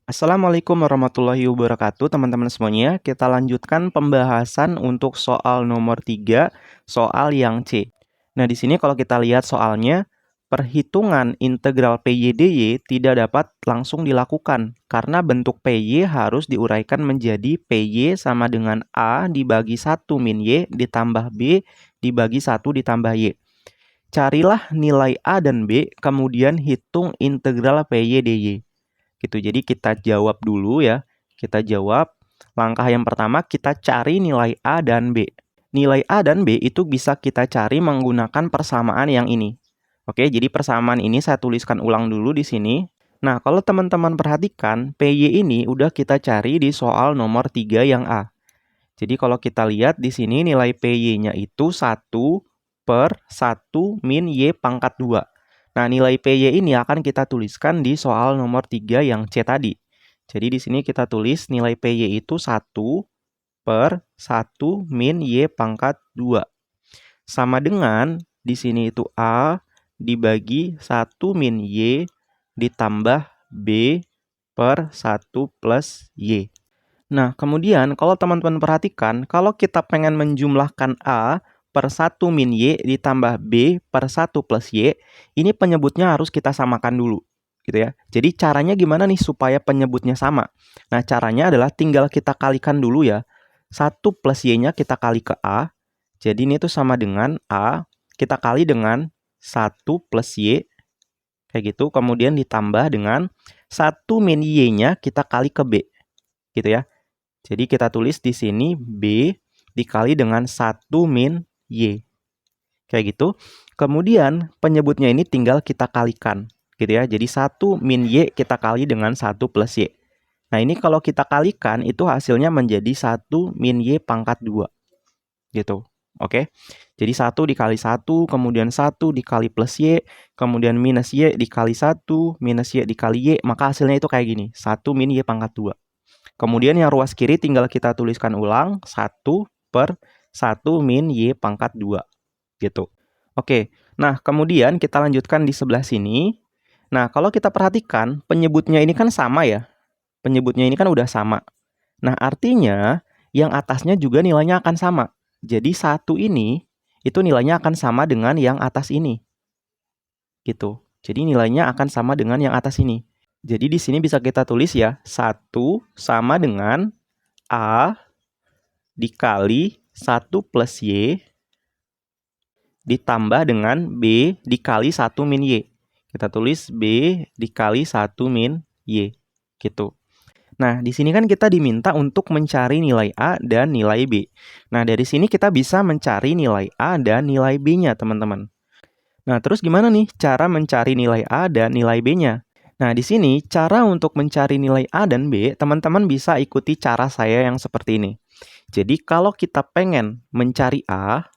Assalamualaikum warahmatullahi wabarakatuh, teman-teman semuanya. Kita lanjutkan pembahasan untuk soal nomor 3, soal yang C. Nah, di sini kalau kita lihat soalnya, perhitungan integral PY/DY tidak dapat langsung dilakukan karena bentuk PY harus diuraikan menjadi PY sama dengan A dibagi 1 min Y ditambah B dibagi 1 ditambah Y. Carilah nilai A dan B, kemudian hitung integral PY/DY. Gitu. Jadi kita jawab dulu ya. Kita jawab. Langkah yang pertama kita cari nilai A dan B. Nilai A dan B itu bisa kita cari menggunakan persamaan yang ini. Oke, jadi persamaan ini saya tuliskan ulang dulu di sini. Nah, kalau teman-teman perhatikan, PY ini udah kita cari di soal nomor 3 yang A. Jadi kalau kita lihat di sini nilai PY-nya itu 1 per 1 min Y pangkat 2. Nah, nilai PY ini akan kita tuliskan di soal nomor 3 yang C tadi. Jadi di sini kita tulis nilai PY itu 1 per 1 min Y pangkat 2. Sama dengan di sini itu A dibagi 1 min Y ditambah B per 1 plus Y. Nah, kemudian kalau teman-teman perhatikan, kalau kita pengen menjumlahkan A per 1 min Y ditambah B per 1 plus Y, ini penyebutnya harus kita samakan dulu, gitu ya. Jadi caranya gimana nih supaya penyebutnya sama? Nah, caranya adalah tinggal kita kalikan dulu ya. 1 plus Y-nya kita kali ke A, jadi ini tuh sama dengan A, kita kali dengan 1 plus Y, kayak gitu. Kemudian ditambah dengan 1 min Y-nya kita kali ke B, gitu ya. Jadi kita tulis di sini B dikali dengan 1 min Y. Kayak gitu. Kemudian penyebutnya ini tinggal kita kalikan. Gitu ya. Jadi 1 min Y kita kali dengan 1 plus Y. Nah, ini kalau kita kalikan itu hasilnya menjadi 1 min Y pangkat 2. Gitu. Oke. Jadi 1 dikali 1, kemudian 1 dikali plus Y, kemudian minus Y dikali 1, minus Y dikali Y. Maka hasilnya itu kayak gini. 1 min Y pangkat 2. Kemudian yang ruas kiri tinggal kita tuliskan ulang 1 per 1 min Y pangkat 2. Gitu. Oke, nah kemudian kita lanjutkan di sebelah sini. Nah, kalau kita perhatikan, penyebutnya ini kan sama ya. Penyebutnya ini kan udah sama. Nah, artinya yang atasnya juga nilainya akan sama. Jadi 1 ini, itu nilainya akan sama dengan yang atas ini. Gitu. Jadi nilainya akan sama dengan yang atas ini. Jadi di sini bisa kita tulis ya, 1 sama dengan A dikali 1 plus Y ditambah dengan B dikali 1 min Y. Kita tulis B dikali 1 min Y. Gitu. Nah, di sini kan kita diminta untuk mencari nilai A dan nilai B. Nah, dari sini kita bisa mencari nilai A dan nilai B-nya, teman-teman. Nah, terus gimana nih cara mencari nilai A dan nilai B-nya? Nah, di sini cara untuk mencari nilai A dan B, teman-teman bisa ikuti cara saya yang seperti ini. Jadi, kalau kita pengen mencari A,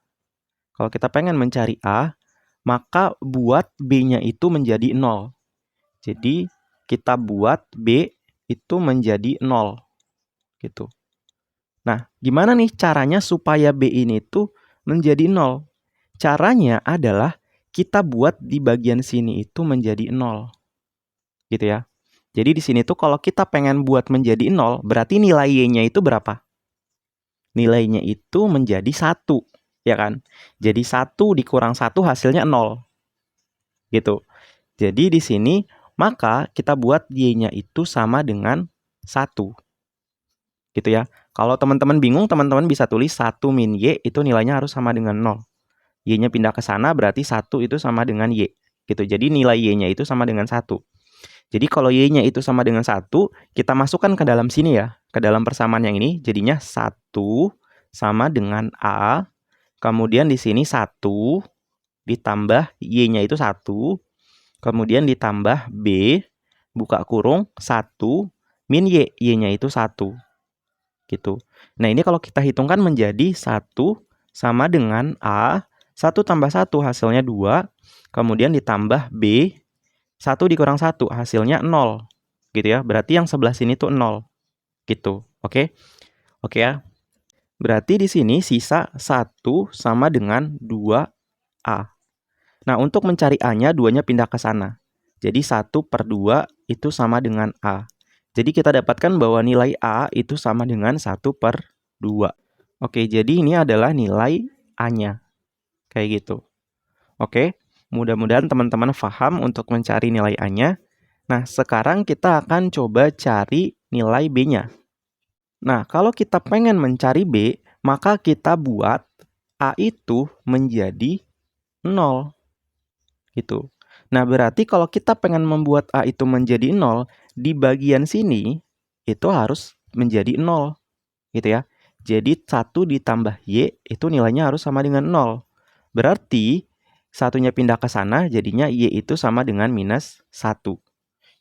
maka buat B-nya itu menjadi 0. Jadi, kita buat B itu menjadi 0. Gitu. Nah, gimana nih caranya supaya B ini tuh menjadi 0? Caranya adalah kita buat di bagian sini itu menjadi 0. Gitu ya. Jadi di sini tuh kalau kita pengen buat menjadi 0, berarti nilai Y-nya itu berapa? Nilainya itu menjadi 1, ya kan? Jadi 1 dikurang 1 hasilnya 0. Gitu. Jadi di sini maka kita buat Y-nya itu sama dengan 1. Gitu ya. Kalau teman-teman bingung, teman-teman bisa tulis 1 min Y itu nilainya harus sama dengan 0. Y-nya pindah ke sana berarti 1 itu sama dengan Y. Gitu. Jadi nilai Y-nya itu sama dengan 1. Jadi kalau Y-nya itu sama dengan 1, kita masukkan ke dalam sini ya. Ke dalam persamaan yang ini, jadinya 1 sama dengan A. Kemudian di sini 1 ditambah Y-nya itu 1. Kemudian ditambah B, buka kurung, 1 min Y. Y-nya itu 1. Gitu. Nah, ini kalau kita hitungkan menjadi 1 sama dengan A. 1 tambah 1 hasilnya 2. Kemudian ditambah B. 1 dikurang 1 hasilnya 0. Gitu ya. Berarti yang sebelah sini tuh 0. Gitu. Oke? Oke ya. Berarti di sini sisa 1 sama dengan 2A. Nah, untuk mencari A-nya, 2-nya pindah ke sana. Jadi 1 per 2 itu sama dengan A. Jadi kita dapatkan bahwa nilai A itu sama dengan 1/2. Oke, jadi ini adalah nilai A-nya. Kayak gitu. Oke, mudah-mudahan teman-teman paham untuk mencari nilai A-nya. Nah, sekarang kita akan coba cari nilai B-nya. Nah, kalau kita pengen mencari B, maka kita buat A itu menjadi 0. Gitu. Nah, berarti kalau kita pengen membuat A itu menjadi 0, di bagian sini itu harus menjadi 0. Gitu ya. Jadi 1 ditambah Y itu nilainya harus sama dengan 0. Berarti satunya pindah ke sana, jadinya Y itu sama dengan minus 1.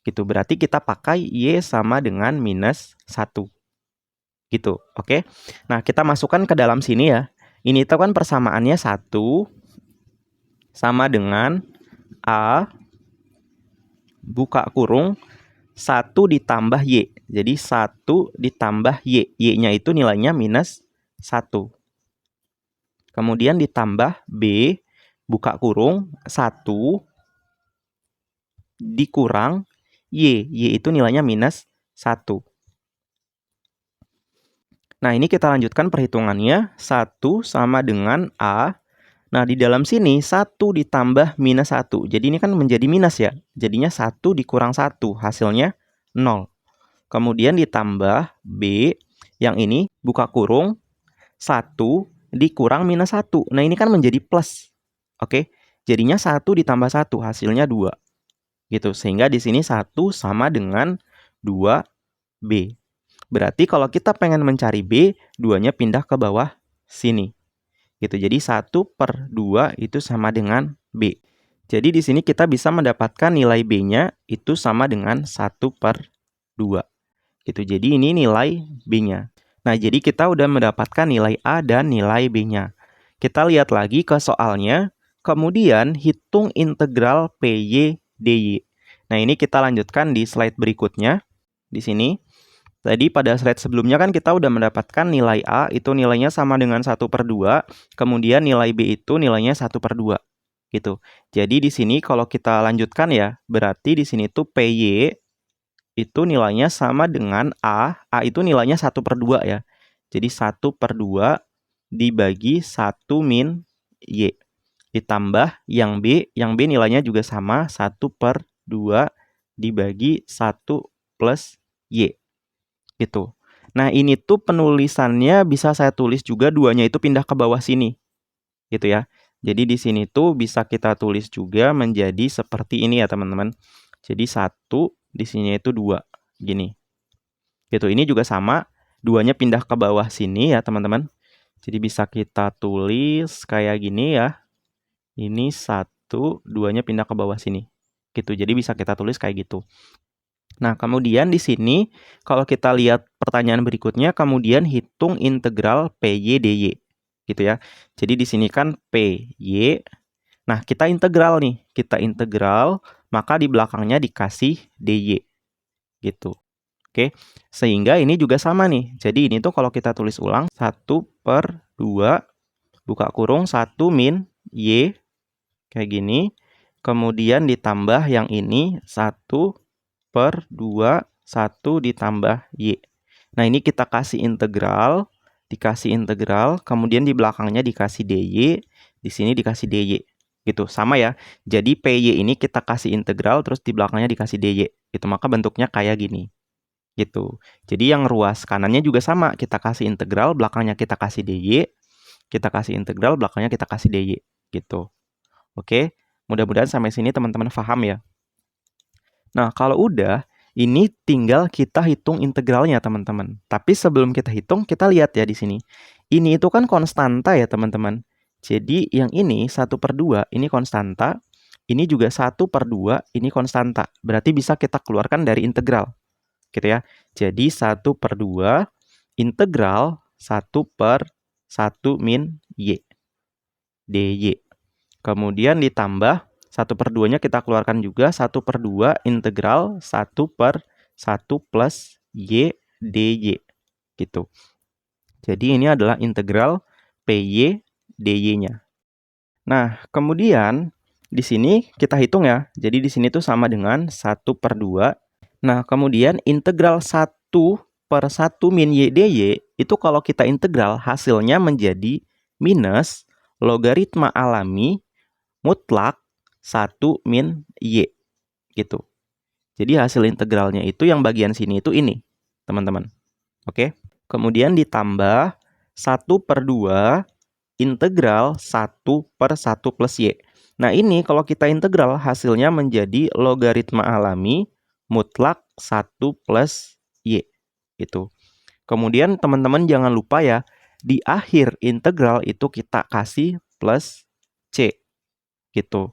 Gitu. Berarti kita pakai Y sama dengan minus 1. Gitu, oke? Nah, kita masukkan ke dalam sini ya. Ini itu kan persamaannya 1 sama dengan A buka kurung 1 ditambah Y. Jadi 1 ditambah Y. Y-nya itu nilainya minus 1. Kemudian ditambah B buka kurung 1 dikurang Y. Y itu nilainya minus 1. Nah, ini kita lanjutkan perhitungannya. 1 sama dengan A. Nah, di dalam sini 1 ditambah minus 1. Jadi ini kan menjadi minus ya. Jadinya 1 dikurang 1. Hasilnya 0. Kemudian ditambah B. Yang ini buka kurung 1 dikurang minus 1. Nah, ini kan menjadi plus. Oke. Jadinya 1 ditambah 1. Hasilnya 2. Gitu. Sehingga di sini 1 sama dengan 2B. Berarti kalau kita pengen mencari B, 2-nya pindah ke bawah sini. Gitu. Jadi 1/2 itu sama dengan B. Jadi di sini kita bisa mendapatkan nilai B-nya itu sama dengan 1/2. Gitu. Jadi ini nilai B-nya. Nah, jadi kita udah mendapatkan nilai A dan nilai B-nya. Kita lihat lagi ke soalnya. Kemudian hitung integral PY DY. Nah, ini kita lanjutkan di slide berikutnya. Di sini. Tadi pada slide sebelumnya kan kita udah mendapatkan nilai A itu nilainya sama dengan 1/2, kemudian nilai B itu nilainya 1/2. Gitu. Jadi di sini kalau kita lanjutkan ya, berarti di sini tuh PY itu nilainya sama dengan A itu nilainya 1/2 ya. Jadi 1/2 dibagi 1 min Y. Ditambah yang B nilainya juga sama 1/2 dibagi 1 plus Y. Gitu. Nah, ini tuh penulisannya bisa saya tulis juga 2-nya itu pindah ke bawah sini. Gitu ya. Jadi di sini tuh bisa kita tulis juga menjadi seperti ini ya, teman-teman. Jadi 1, di sini itu 2. Gini. Gitu. Ini juga sama. 2-nya pindah ke bawah sini ya, teman-teman. Jadi bisa kita tulis kayak gini ya. Ini 1, 2-nya pindah ke bawah sini. Gitu. Jadi bisa kita tulis kayak gitu. Nah, kemudian di sini kalau kita lihat pertanyaan berikutnya, kemudian hitung integral PY DY. Gitu ya. Jadi di sini kan PY. Nah, kita integral nih. Kita integral, maka di belakangnya dikasih DY. Gitu. Oke. Sehingga ini juga sama nih. Jadi ini tuh kalau kita tulis ulang 1/2 buka kurung 1 min Y. Kayak gini. Kemudian ditambah yang ini 1/2 1 ditambah Y. Nah, ini kita kasih integral, kemudian di belakangnya dikasih DY, di sini dikasih DY. Gitu, sama ya. Jadi PY ini kita kasih integral, terus di belakangnya dikasih DY. Gitu, maka bentuknya kayak gini. Gitu. Jadi yang ruas kanannya juga sama, kita kasih integral, belakangnya kita kasih DY, kita kasih integral, belakangnya kita kasih DY. Gitu. Oke, mudah-mudahan sampai sini teman-teman paham ya. Nah, kalau udah, ini tinggal kita hitung integralnya, teman-teman. Tapi sebelum kita hitung, kita lihat ya di sini. Ini itu kan konstanta ya, teman-teman. Jadi, yang ini 1/2, ini konstanta. Ini juga 1/2, ini konstanta. Berarti bisa kita keluarkan dari integral. Gitu ya. Jadi, 1/2 integral 1/1 min Y. DY. Kemudian ditambah 1/2-nya kita keluarkan juga 1/2 integral 1/1 plus Y DY. Gitu. Jadi ini adalah integral PY DY-nya. Nah, kemudian di sini kita hitung ya. Jadi di sini tuh sama dengan 1/2. Nah, kemudian integral 1/1 min Y dy itu kalau kita integral hasilnya menjadi minus logaritma alami mutlak 1 min Y gitu. Jadi hasil integralnya itu yang bagian sini itu ini, teman-teman. Oke. Kemudian ditambah 1/2 integral 1/1 plus Y. Nah, ini kalau kita integral hasilnya menjadi logaritma alami mutlak 1 plus Y. Gitu. Kemudian teman-teman jangan lupa ya, di akhir integral itu kita kasih plus C. Gitu.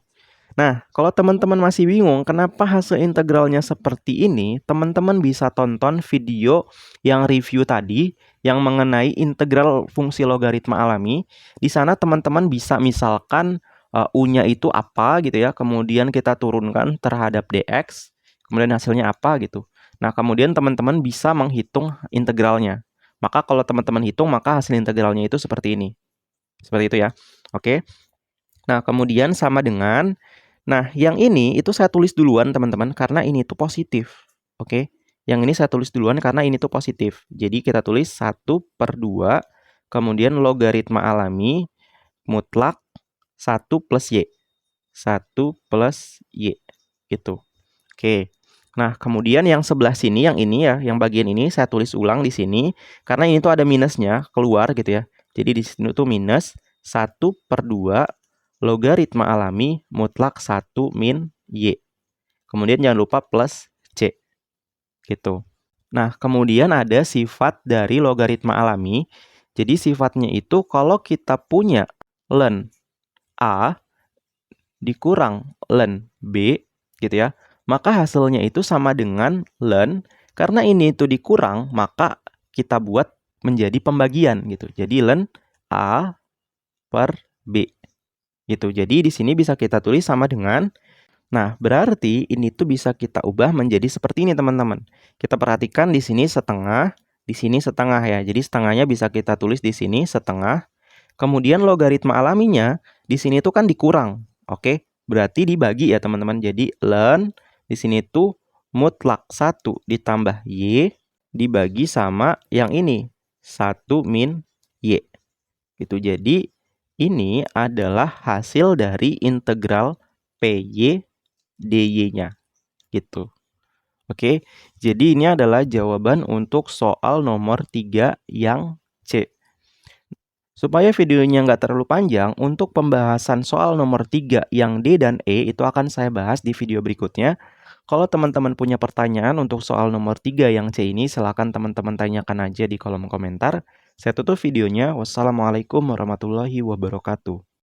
Nah, kalau teman-teman masih bingung kenapa hasil integralnya seperti ini, teman-teman bisa tonton video yang review tadi yang mengenai integral fungsi logaritma alami. Di sana teman-teman bisa misalkan U-nya itu apa gitu ya, kemudian kita turunkan terhadap dx, kemudian hasilnya apa gitu. Nah, kemudian teman-teman bisa menghitung integralnya. Maka kalau teman-teman hitung, maka hasil integralnya itu seperti ini. Seperti itu ya. Oke. Nah, kemudian sama dengan, nah yang ini itu saya tulis duluan teman-teman karena ini tuh positif. Oke. Yang ini saya tulis duluan karena ini tuh positif. Jadi kita tulis 1/2 kemudian logaritma alami mutlak 1 plus Y. 1 plus Y. Gitu. Oke. Nah, kemudian yang sebelah sini, yang ini ya, yang bagian ini saya tulis ulang di sini karena ini tuh ada minusnya keluar gitu ya. Jadi di sini tuh minus 1/2 logaritma alami mutlak 1 min Y. Kemudian jangan lupa plus C. Gitu. Nah, kemudian ada sifat dari logaritma alami. Jadi sifatnya itu kalau kita punya ln A dikurang ln B gitu ya, maka hasilnya itu sama dengan ln, karena ini itu dikurang, maka kita buat menjadi pembagian gitu. Jadi ln A per B. Gitu. Jadi di sini bisa kita tulis sama dengan, nah berarti ini tuh bisa kita ubah menjadi seperti ini teman-teman. Kita perhatikan di sini setengah ya. Jadi setengahnya bisa kita tulis di sini setengah. Kemudian logaritma alaminya di sini tuh kan dikurang. Oke, berarti dibagi ya teman-teman. Jadi ln di sini tuh mutlak 1 ditambah Y dibagi sama yang ini 1 min Y. Itu jadi ini adalah hasil dari integral PY dy-nya. Gitu. Oke, jadi ini adalah jawaban untuk soal nomor 3 yang C. Supaya videonya nggak terlalu panjang, untuk pembahasan soal nomor 3 yang D dan E itu akan saya bahas di video berikutnya. Kalau teman-teman punya pertanyaan untuk soal nomor 3 yang C ini, silakan teman-teman tanyakan aja di kolom komentar. Saya tutup videonya. Wassalamualaikum warahmatullahi wabarakatuh.